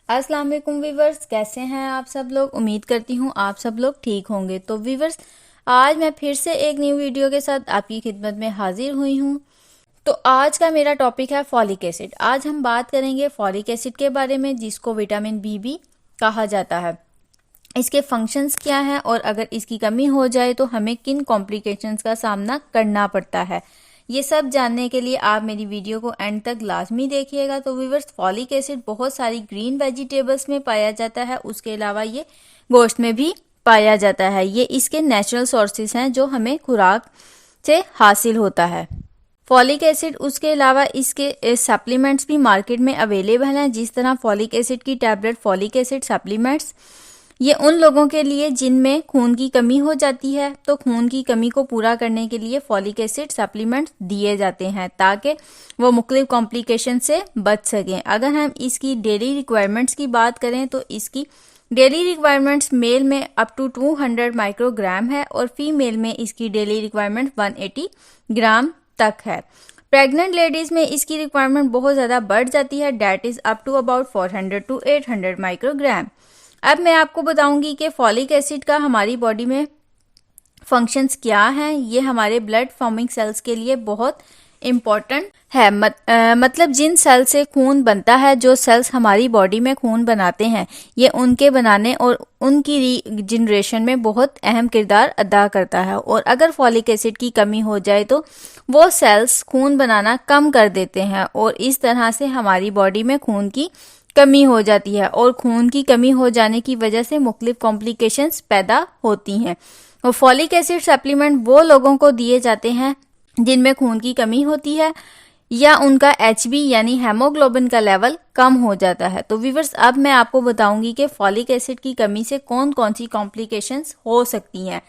अस्सलाम वालेकुम वीवर्स, कैसे हैं आप सब लोग। उम्मीद करती हूँ आप सब लोग ठीक होंगे। तो वीवर्स, आज मैं फिर से एक न्यू वीडियो के साथ आपकी खिदमत में हाजिर हुई हूँ। तो आज का मेरा टॉपिक है फॉलिक एसिड। आज हम बात करेंगे फॉलिक एसिड के बारे में, जिसको विटामिन बी भी कहा जाता है। इसके फंक्शंस क्या हैं और अगर इसकी कमी हो जाए तो हमें किन कॉम्प्लिकेशंस का सामना करना पड़ता है, ये सब जानने के लिए आप मेरी वीडियो को एंड तक लाजमी देखिएगा। तो व्यूअर्स, फॉलिक एसिड बहुत सारी ग्रीन वेजिटेबल्स में पाया जाता है, उसके अलावा ये गोश्त में भी पाया जाता है। ये इसके नेचुरल सोर्सेज हैं जो हमें खुराक से हासिल होता है। फॉलिक एसिड उसके अलावा इसके सप्लीमेंट्स भी मार्केट में अवेलेबल हैं, जिस तरह फॉलिक एसिड की टैबलेट, फॉलिक एसिड सप्लीमेंट्स, ये उन लोगों के लिए जिनमें खून की कमी हो जाती है। तो खून की कमी को पूरा करने के लिए फॉलिक एसिड सप्लीमेंट्स दिए जाते हैं ताकि वो मुख्तलिफ कॉम्प्लिकेशन से बच सकें। अगर हम इसकी डेली रिक्वायरमेंट्स की बात करें तो इसकी डेली रिक्वायरमेंट्स मेल में अप टू 200 माइक्रोग्राम है और फीमेल में इसकी डेली रिक्वायरमेंट 180 ग्राम तक है। प्रेग्नेंट लेडीज में इसकी रिक्वायरमेंट बहुत ज़्यादा बढ़ जाती है, that is up to about 400 to 800 microgram. अब मैं आपको बताऊंगी कि फॉलिक एसिड का हमारी बॉडी में फंक्शंस क्या हैं। ये हमारे ब्लड फॉर्मिंग सेल्स के लिए बहुत इम्पोर्टेंट है। मतलब जिन सेल से खून बनता है, जो सेल्स हमारी बॉडी में खून बनाते हैं, ये उनके बनाने और उनकी रीजनरेशन में बहुत अहम किरदार अदा करता है। और अगर फॉलिक एसिड की कमी हो जाए तो वो सेल्स खून बनाना कम कर देते हैं और इस तरह से हमारी बॉडी में खून की कमी हो जाती है और खून की कमी हो जाने की वजह से मुख्तलिफ कॉम्प्लिकेशंस पैदा होती हैं। और फॉलिक एसिड सप्लीमेंट वो लोगों को दिए जाते हैं जिनमें खून की कमी होती है या उनका HB यानी हेमोग्लोबिन का लेवल कम हो जाता है। तो व्यूअर्स, अब मैं आपको बताऊंगी कि फॉलिक एसिड की कमी से कौन कौन सी कॉम्प्लिकेशंस हो सकती हैं।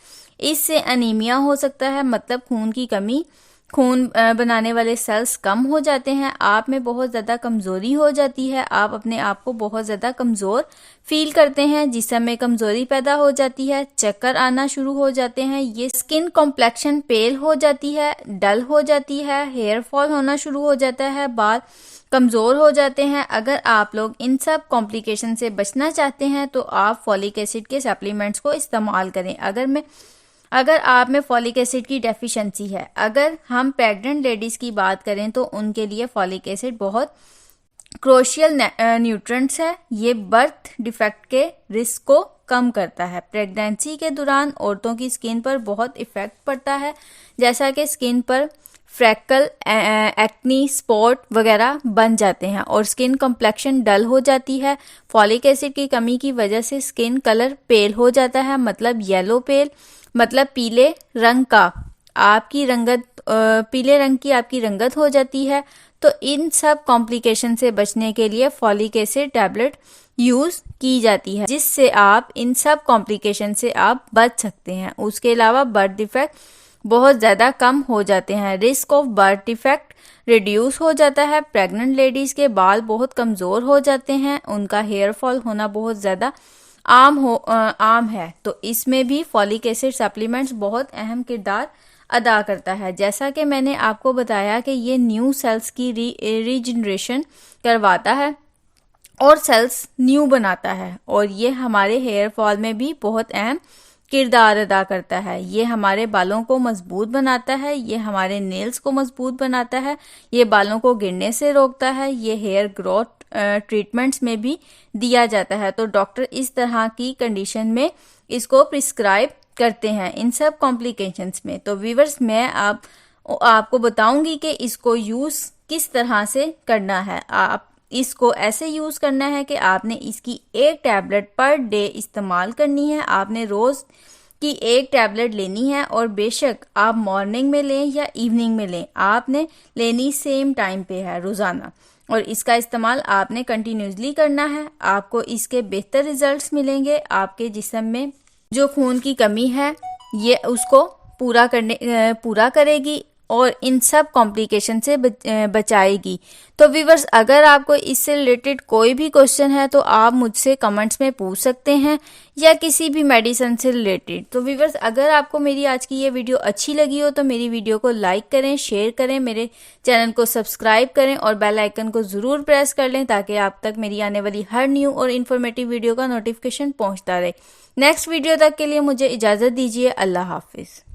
इससे अनीमिया हो सकता है, मतलब खून की कमी, खून बनाने वाले सेल्स कम हो जाते हैं, आप में बहुत ज़्यादा कमज़ोरी हो जाती है, आप अपने आप को बहुत ज़्यादा कमज़ोर फील करते हैं, जिसम में कमज़ोरी पैदा हो जाती है, चक्कर आना शुरू हो जाते हैं, ये स्किन कॉम्प्लेक्शन पेल हो जाती है, डल हो जाती है, हेयर फॉल होना शुरू हो जाता है, बाल कमज़ोर हो जाते हैं। अगर आप लोग इन सब कॉम्प्लिकेशन से बचना चाहते हैं तो आप फॉलिक एसिड के सप्लीमेंट्स को इस्तेमाल करें। अगर आप में फॉलिक एसिड की डेफिशिएंसी है, अगर हम प्रेग्नेंट लेडीज की बात करें तो उनके लिए फॉलिक एसिड बहुत क्रूशियल न्यूट्रिएंट्स है। ये बर्थ डिफेक्ट के रिस्क को कम करता है। प्रेगनेंसी के दौरान औरतों की स्किन पर बहुत इफेक्ट पड़ता है, जैसा कि स्किन पर फ्रैकल, एक्नी, स्पॉट वगैरह बन जाते हैं और स्किन कम्प्लेक्शन डल हो जाती है। फॉलिक एसिड की कमी की वजह से स्किन कलर पेल हो जाता है, मतलब येलो पेल, मतलब पीले रंग का आपकी रंगत, पीले रंग की आपकी रंगत हो जाती है। तो इन सब कॉम्प्लिकेशन से बचने के लिए फॉलिक एसिड टैबलेट यूज की जाती है, जिससे आप इन सब कॉम्प्लिकेशन से आप बच सकते हैं। उसके अलावा बर्थ डिफेक्ट बहुत ज़्यादा कम हो जाते हैं, risk of birth defect reduce हो जाता है। प्रेग्नेंट लेडीज़ के बाल बहुत कमज़ोर हो जाते हैं, उनका हेयर फॉल होना बहुत ज़्यादा आम है। तो इसमें भी फॉलिक एसिड सप्लीमेंट्स बहुत अहम किरदार अदा करता है। जैसा कि मैंने आपको बताया कि ये न्यू सेल्स की रीजनरेशन करवाता है और सेल्स न्यू बनाता है और ये हमारे हेयर फॉल में भी बहुत अहम किरदार अदा करता है। ये हमारे बालों को मजबूत बनाता है, ये हमारे नेल्स को मजबूत बनाता है, ये बालों को गिरने से रोकता है, ये हेयर ग्रोथ ट्रीटमेंट्स में भी दिया जाता है। तो डॉक्टर इस तरह की कंडीशन में इसको प्रिस्क्राइब करते हैं इन सब कॉम्प्लिकेशंस में। तो व्यूअर्स, मैं आपको बताऊंगी कि इसको यूज किस तरह से करना है। आप इसको ऐसे यूज करना है कि आपने इसकी एक टैबलेट पर डे इस्तेमाल करनी है। आपने रोज की एक टैबलेट लेनी है और बेशक आप मॉर्निंग में लें या इवनिंग में लें, आपने लेनी सेम टाइम पे है रोजाना, और इसका इस्तेमाल आपने कंटिन्यूसली करना है। आपको इसके बेहतर रिजल्ट्स मिलेंगे। आपके जिस्म में जो खून की कमी है ये उसको पूरा करेगी। और इन सब कॉम्प्लिकेशन से बचाएगी। तो व्यूवर्स, अगर आपको इससे रिलेटेड कोई भी क्वेश्चन है तो आप मुझसे कमेंट्स में पूछ सकते हैं, या किसी भी मेडिसिन से रिलेटेड। तो व्यूवर्स, अगर आपको मेरी आज की ये वीडियो अच्छी लगी हो तो मेरी वीडियो को लाइक करें, शेयर करें, मेरे चैनल को सब्सक्राइब करें और बेल आइकन को ज़रूर प्रेस कर लें ताकि आप तक मेरी आने वाली हर न्यू और इन्फॉर्मेटिव वीडियो का नोटिफिकेशन पहुँचता रहे। नेक्स्ट वीडियो तक के लिए मुझे इजाज़त दीजिए। अल्लाह हाफिज़।